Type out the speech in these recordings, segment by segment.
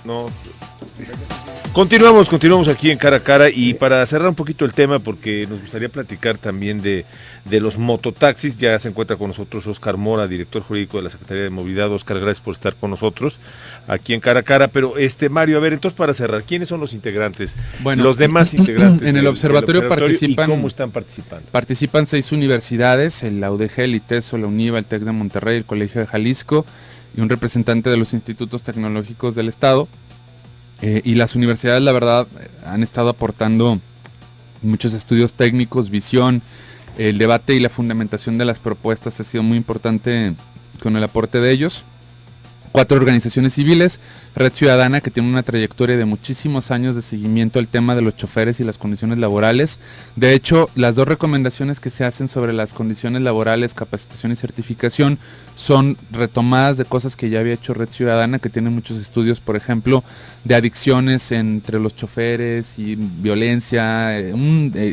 No. Continuamos aquí en Cara a Cara, y para cerrar un poquito el tema, porque nos gustaría platicar también de los mototaxis. Ya se encuentra con nosotros Óscar Mora, director jurídico de la Secretaría de Movilidad. Óscar, gracias por estar con nosotros aquí en Cara a Cara. Pero Mario, a ver, entonces para cerrar, ¿quiénes son los integrantes? Bueno, los demás integrantes en el observatorio participan, ¿y cómo están participando? Participan 6 universidades, la UDG, el ITESO, la UNIVA, el TEC de Monterrey, el Colegio de Jalisco y un representante de los institutos tecnológicos del estado. Y las universidades, la verdad, han estado aportando muchos estudios técnicos, visión, el debate y la fundamentación de las propuestas ha sido muy importante con el aporte de ellos. 4 organizaciones civiles, Red Ciudadana, que tiene una trayectoria de muchísimos años de seguimiento al tema de los choferes y las condiciones laborales. De hecho, las 2 recomendaciones que se hacen sobre las condiciones laborales, capacitación y certificación, son retomadas de cosas que ya había hecho Red Ciudadana, que tiene muchos estudios, por ejemplo, de adicciones entre los choferes y violencia,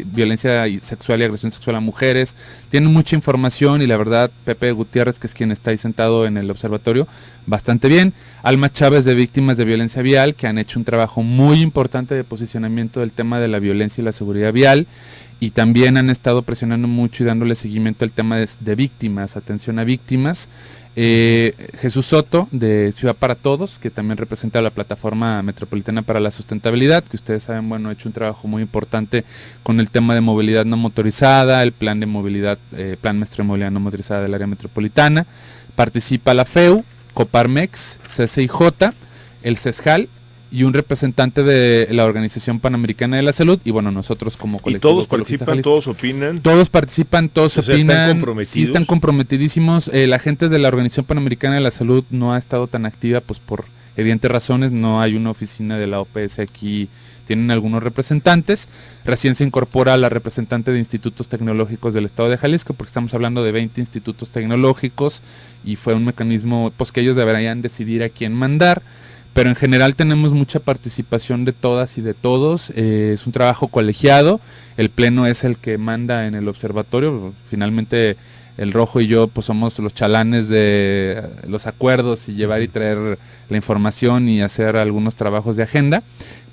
violencia sexual y agresión sexual a mujeres. Tienen mucha información y la verdad, Pepe Gutiérrez, que es quien está ahí sentado en el observatorio, bastante bien. Alma Chávez, de Víctimas de Violencia Vial, que han hecho un trabajo muy importante de posicionamiento del tema de la violencia y la seguridad vial, y también han estado presionando mucho y dándole seguimiento al tema de víctimas, atención a víctimas. Jesús Soto, de Ciudad para Todos, que también representa la Plataforma Metropolitana para la Sustentabilidad, que ustedes saben, bueno, ha hecho un trabajo muy importante con el tema de movilidad no motorizada, el plan de movilidad, plan maestro de movilidad no motorizada del área metropolitana. Participa la FEU, Coparmex, CCIJ, el CESJAL y un representante de la Organización Panamericana de la Salud, y bueno, nosotros como colectivo. ¿Y todos participan, todos opinan? Todos participan, todos opinan. ¿Están comprometidos? Sí, están comprometidísimos. La gente de la Organización Panamericana de la Salud no ha estado tan activa, pues por evidentes razones. No hay una oficina de la OPS aquí, tienen algunos representantes. Recién se incorpora la representante de institutos tecnológicos del estado de Jalisco, porque estamos hablando de 20 institutos tecnológicos, y fue un mecanismo pues que ellos deberían decidir a quién mandar. Pero en general tenemos mucha participación de todas y de todos. Es un trabajo colegiado, el pleno es el que manda en el observatorio. Finalmente el Rojo y yo pues somos los chalanes de los acuerdos y llevar y traer la información y hacer algunos trabajos de agenda,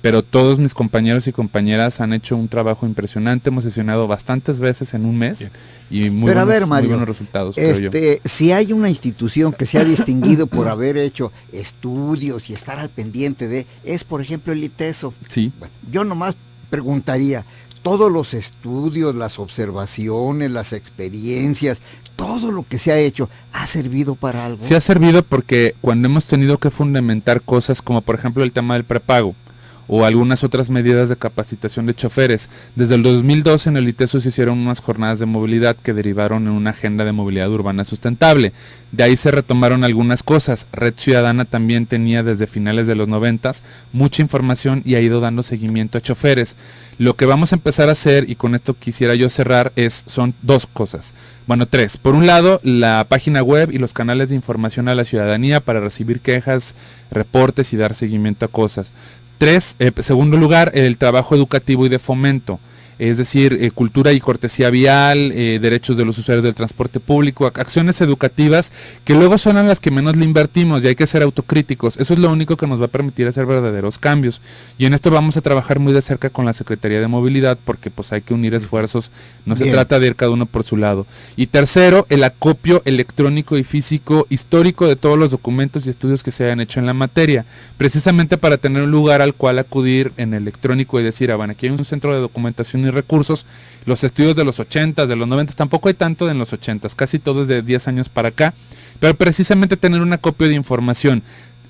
pero todos mis compañeros y compañeras han hecho un trabajo impresionante. Hemos sesionado bastantes veces en un mes y muy buenos resultados, creo yo. Si hay una institución que se ha distinguido por haber hecho estudios y estar al pendiente de, es por ejemplo el ITESO. Sí. Bueno, yo nomás preguntaría, todos los estudios, las observaciones, las experiencias, todo lo que se ha hecho, ¿ha servido para algo? Sí ha servido, porque cuando hemos tenido que fundamentar cosas como por ejemplo el tema del prepago, o algunas otras medidas de capacitación de choferes. Desde el 2012 en el ITESO se hicieron unas jornadas de movilidad que derivaron en una agenda de movilidad urbana sustentable. De ahí se retomaron algunas cosas. Red Ciudadana también tenía desde finales de los 90 mucha información y ha ido dando seguimiento a choferes. Lo que vamos a empezar a hacer, y con esto quisiera yo cerrar, son 2 cosas. Bueno, 3. Por un lado, la página web y los canales de información a la ciudadanía para recibir quejas, reportes y dar seguimiento a cosas. 3, segundo lugar, el trabajo educativo y de fomento, es decir, cultura y cortesía vial, derechos de los usuarios del transporte público, acciones educativas que luego son a las que menos le invertimos y hay que ser autocríticos. Eso es lo único que nos va a permitir hacer verdaderos cambios, y en esto vamos a trabajar muy de cerca con la Secretaría de Movilidad, porque pues hay que unir esfuerzos, no se trata de ir cada uno por su lado. Y tercero, el acopio electrónico y físico histórico de todos los documentos y estudios que se hayan hecho en la materia, precisamente para tener un lugar al cual acudir en electrónico y decir, bueno, aquí hay un centro de documentación y recursos. Los estudios de los 80, de los 90, tampoco hay tanto de los 80, casi todo es de 10 años para acá, pero precisamente tener un acopio de información.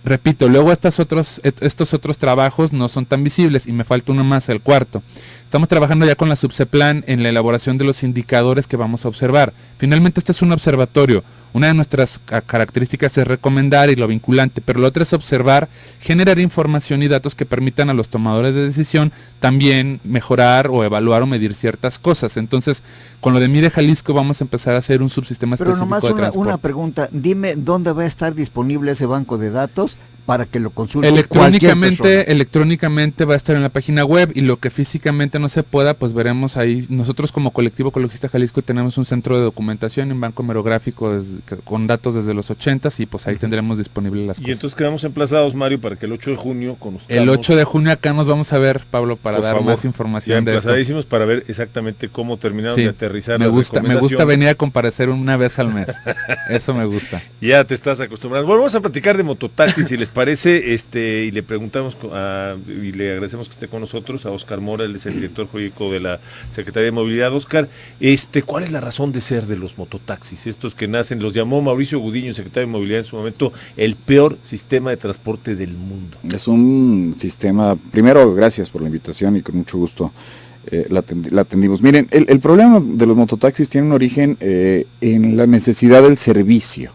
Repito, luego estos otros trabajos no son tan visibles, y me falta uno más, el cuarto. Estamos trabajando ya con la Subceplan en la elaboración de los indicadores que vamos a observar. Finalmente este es un observatorio. Una de nuestras características es recomendar y lo vinculante, pero lo otro es observar, generar información y datos que permitan a los tomadores de decisión también mejorar o evaluar o medir ciertas cosas. Entonces, con lo de Mide Jalisco vamos a empezar a hacer un subsistema específico de transporte. Pero nomás una pregunta, dime dónde va a estar disponible ese banco de datos para que lo consulte cualquier persona. Electrónicamente va a estar en la página web, y lo que físicamente no se pueda, pues veremos ahí. Nosotros como Colectivo Ecologista Jalisco tenemos un centro de documentación, un banco hemerográfico con datos desde los 80s, y pues ahí tendremos disponibles las cosas. Y entonces quedamos emplazados, Mario, para que el 8 de junio conozcamos. El 8 de junio acá nos vamos a ver, Pablo, para dar más información de esto. Emplazadísimos para ver exactamente cómo terminaron de aterrizar me gusta venir a comparecer una vez al mes. Eso me gusta. Ya te estás acostumbrando. Bueno, vamos a platicar de mototaxis, si les parece, y le preguntamos y le agradecemos que esté con nosotros a Óscar Mora, él es el director jurídico de la Secretaría de Movilidad. Óscar, ¿cuál es la razón de ser de los mototaxis? Estos que nacen, los llamó Mauricio Gudiño, secretario de Movilidad en su momento, el peor sistema de transporte del mundo. Es un sistema, primero, gracias por la invitación y con mucho gusto la atendimos. Miren, el problema de los mototaxis tiene un origen en la necesidad del servicio.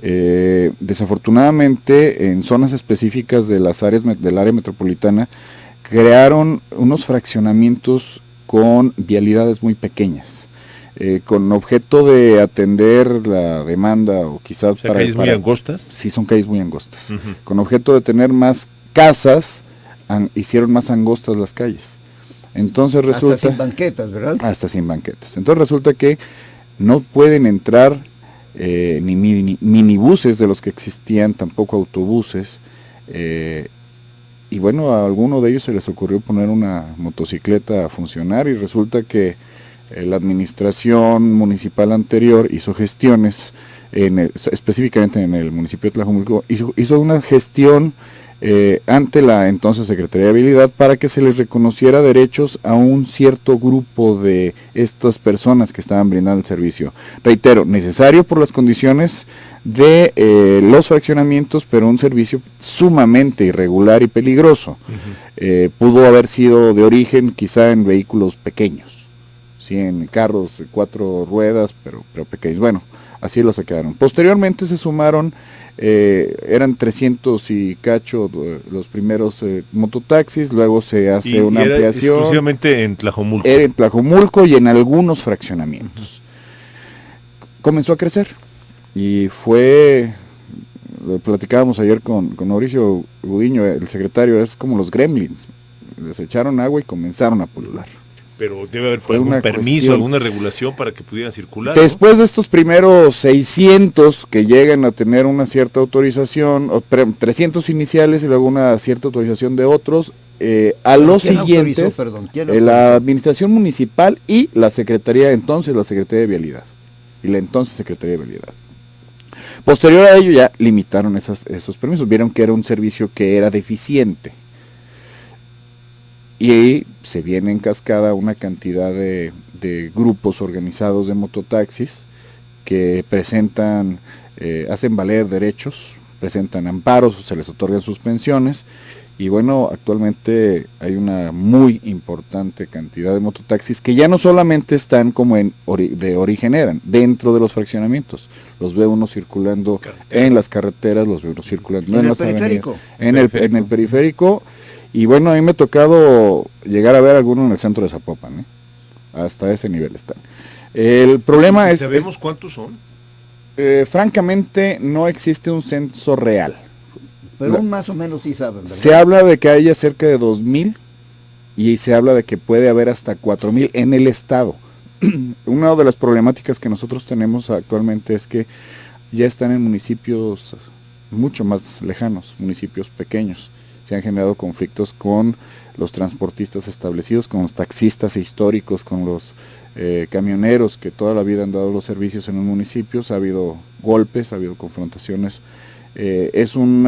Desafortunadamente, en zonas específicas de las áreas del área metropolitana, crearon unos fraccionamientos con vialidades muy pequeñas, con objeto de atender la demanda, o quizás calles muy angostas. Sí, son calles muy angostas. Con objeto de tener más casas, hicieron más angostas las calles. Entonces resulta... Hasta sin banquetas, ¿verdad? Hasta sin banquetas. Entonces resulta que no pueden entrar ni minibuses de los que existían, tampoco autobuses, y bueno, a alguno de ellos se les ocurrió poner una motocicleta a funcionar, y resulta que la administración municipal anterior hizo gestiones, específicamente en el municipio de Tlajomulco, hizo una gestión ante la entonces Secretaría de Habilidad para que se les reconociera derechos a un cierto grupo de estas personas que estaban brindando el servicio. Reitero, necesario por las condiciones de los fraccionamientos, pero un servicio sumamente irregular y peligroso. Pudo haber sido de origen quizá en vehículos pequeños, ¿sí? En carros de 4 ruedas, pero pequeños. Bueno, así los sacaron. Posteriormente se sumaron, eran 300 y cacho los primeros mototaxis, luego se hace una ampliación. Exclusivamente en Tlajomulco. Era en Tlajomulco y en algunos fraccionamientos. Comenzó a crecer, y lo platicábamos ayer con Mauricio Gudiño, el secretario, es como los gremlins, les echaron agua y comenzaron a pulular. Pero debe haber algún permiso, alguna regulación para que pudieran circular, ¿no? Después de estos primeros 600 que llegan a tener una cierta autorización, 300 iniciales y luego una cierta autorización de otros, a los siguientes, la administración municipal y la Secretaría de Vialidad, y la entonces Secretaría de Vialidad. Posterior a ello ya limitaron esos permisos, vieron que era un servicio que era deficiente. Y ahí se viene en cascada una cantidad de grupos organizados de mototaxis que presentan, hacen valer derechos, presentan amparos, se les otorgan suspensiones, y bueno, actualmente hay una muy importante cantidad de mototaxis que ya no solamente están como de origen eran, dentro de los fraccionamientos, los ve uno circulando en las carreteras, los ve uno circulando en las avenidas, en el periférico. Y bueno, a mí me ha tocado llegar a ver algunos en el centro de Zapopan, hasta ese nivel están. El problema es... ¿Sabemos cuántos son? Francamente, no existe un censo real. Pero más o menos sí saben, ¿verdad? Se habla de que haya cerca de 2,000, y se habla de que puede haber hasta 4,000 en el estado. Una de las problemáticas que nosotros tenemos actualmente es que ya están en municipios mucho más lejanos, municipios pequeños. Se han generado conflictos con los transportistas establecidos, con los taxistas históricos, con los camioneros que toda la vida han dado los servicios en los municipios. Ha habido golpes, ha habido confrontaciones. Es un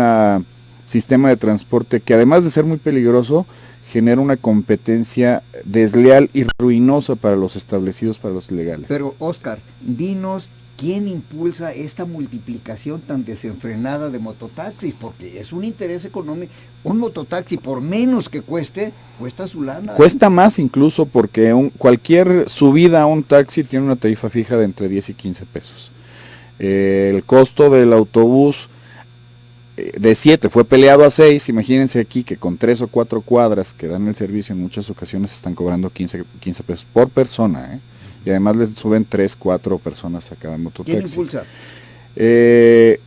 sistema de transporte que, además de ser muy peligroso, genera una competencia desleal y ruinosa para los establecidos, para los ilegales. Pero, Óscar, dinos, ¿quién impulsa esta multiplicación tan desenfrenada de mototaxis? Porque es un interés económico. Un mototaxi, por menos que cuesta su lana. Cuesta más incluso, porque cualquier subida a un taxi tiene una tarifa fija de entre 10 y 15 pesos. El costo del autobús de 7 fue peleado a 6, imagínense aquí que con 3 o 4 cuadras que dan el servicio en muchas ocasiones están cobrando 15 pesos por persona, y además les suben 3, 4 personas a cada mototaxi. ¿Quién impulsa?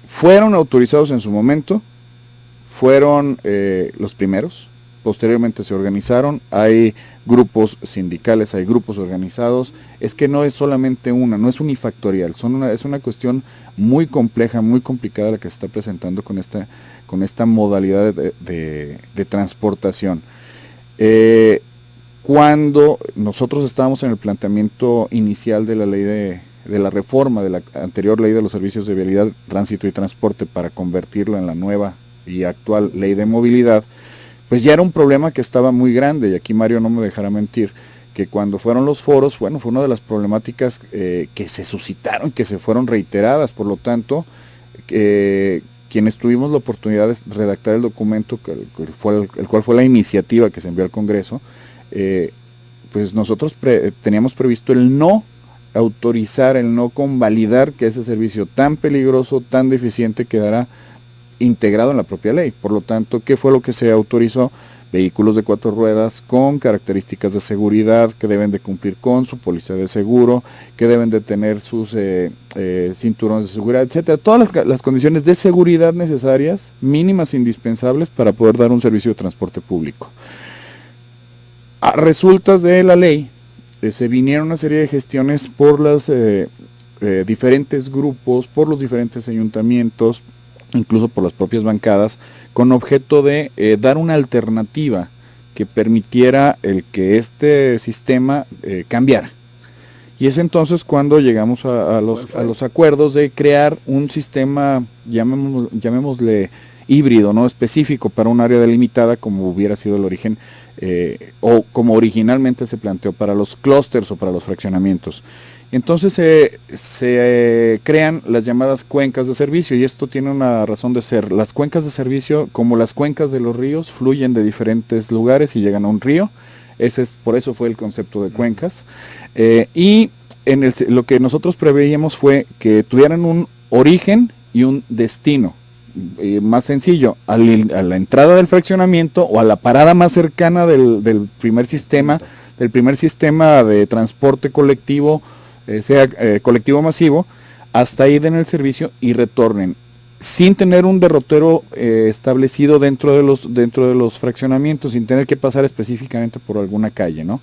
Fueron autorizados en su momento fueron los primeros, posteriormente se organizaron, hay grupos sindicales, hay grupos organizados, es que no es solamente una, no es unifactorial, es una cuestión muy compleja, muy complicada la que se está presentando con esta modalidad de transportación. Cuando nosotros estábamos en el planteamiento inicial de la ley de la reforma de la anterior ley de los servicios de vialidad, tránsito y transporte para convertirlo en la nueva y actual ley de movilidad, pues ya era un problema que estaba muy grande, y aquí Mario no me dejará mentir, que cuando fueron los foros, bueno, fue una de las problemáticas que se suscitaron, que se fueron reiteradas, por lo tanto, quienes tuvimos la oportunidad de redactar el documento, el cual fue la iniciativa que se envió al Congreso, pues nosotros teníamos previsto el no autorizar, el no convalidar que ese servicio tan peligroso, tan deficiente quedara integrado en la propia ley. Por lo tanto, ¿qué fue lo que se autorizó? Vehículos de 4 ruedas con características de seguridad, que deben de cumplir con su póliza de seguro, que deben de tener sus cinturones de seguridad, etcétera. Todas las condiciones de seguridad necesarias, mínimas, indispensables para poder dar un servicio de transporte público. A resultas de la ley, se vinieron una serie de gestiones por los diferentes grupos, por los diferentes ayuntamientos, incluso por las propias bancadas, con objeto de dar una alternativa que permitiera el que este sistema cambiara. Y es entonces cuando llegamos a los acuerdos de crear un sistema, llamémosle híbrido, no específico para un área delimitada, como hubiera sido el origen, o como originalmente se planteó para los clústeres o para los fraccionamientos. Entonces se crean las llamadas cuencas de servicio, y esto tiene una razón de ser. Las cuencas de servicio, como las cuencas de los ríos, fluyen de diferentes lugares y llegan a un río. Por eso fue el concepto de cuencas. Y lo que nosotros preveíamos fue que tuvieran un origen y un destino. Más sencillo, a la entrada del fraccionamiento o a la parada más cercana del primer sistema de transporte colectivo, sea colectivo masivo, hasta ahí den el servicio y retornen, sin tener un derrotero establecido dentro de los fraccionamientos, sin tener que pasar específicamente por alguna calle, ¿no?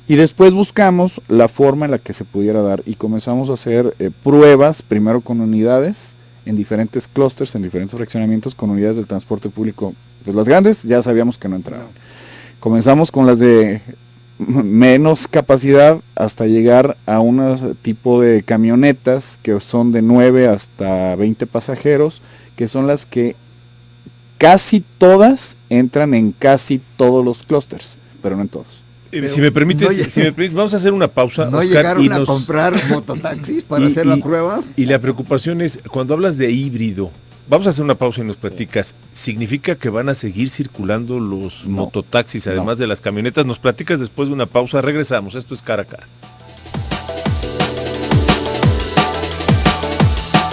Y después buscamos la forma en la que se pudiera dar, y comenzamos a hacer pruebas, primero con unidades, en diferentes clústeres, en diferentes fraccionamientos, con unidades del transporte público. Pues las grandes ya sabíamos que no entraban. Comenzamos con las de menos capacidad hasta llegar a un tipo de camionetas que son de 9 hasta 20 pasajeros, que son las que casi todas entran en casi todos los clústeres, pero no en todos. Si me permites, vamos a hacer una pausa. ¿No Oscar, llegaron a comprar mototaxis para hacer la prueba? Y la preocupación es, cuando hablas de híbrido, vamos a hacer una pausa y nos platicas, ¿significa que van a seguir circulando los mototaxis, además de las camionetas? Nos platicas después de una pausa, regresamos, esto es Cara a Cara.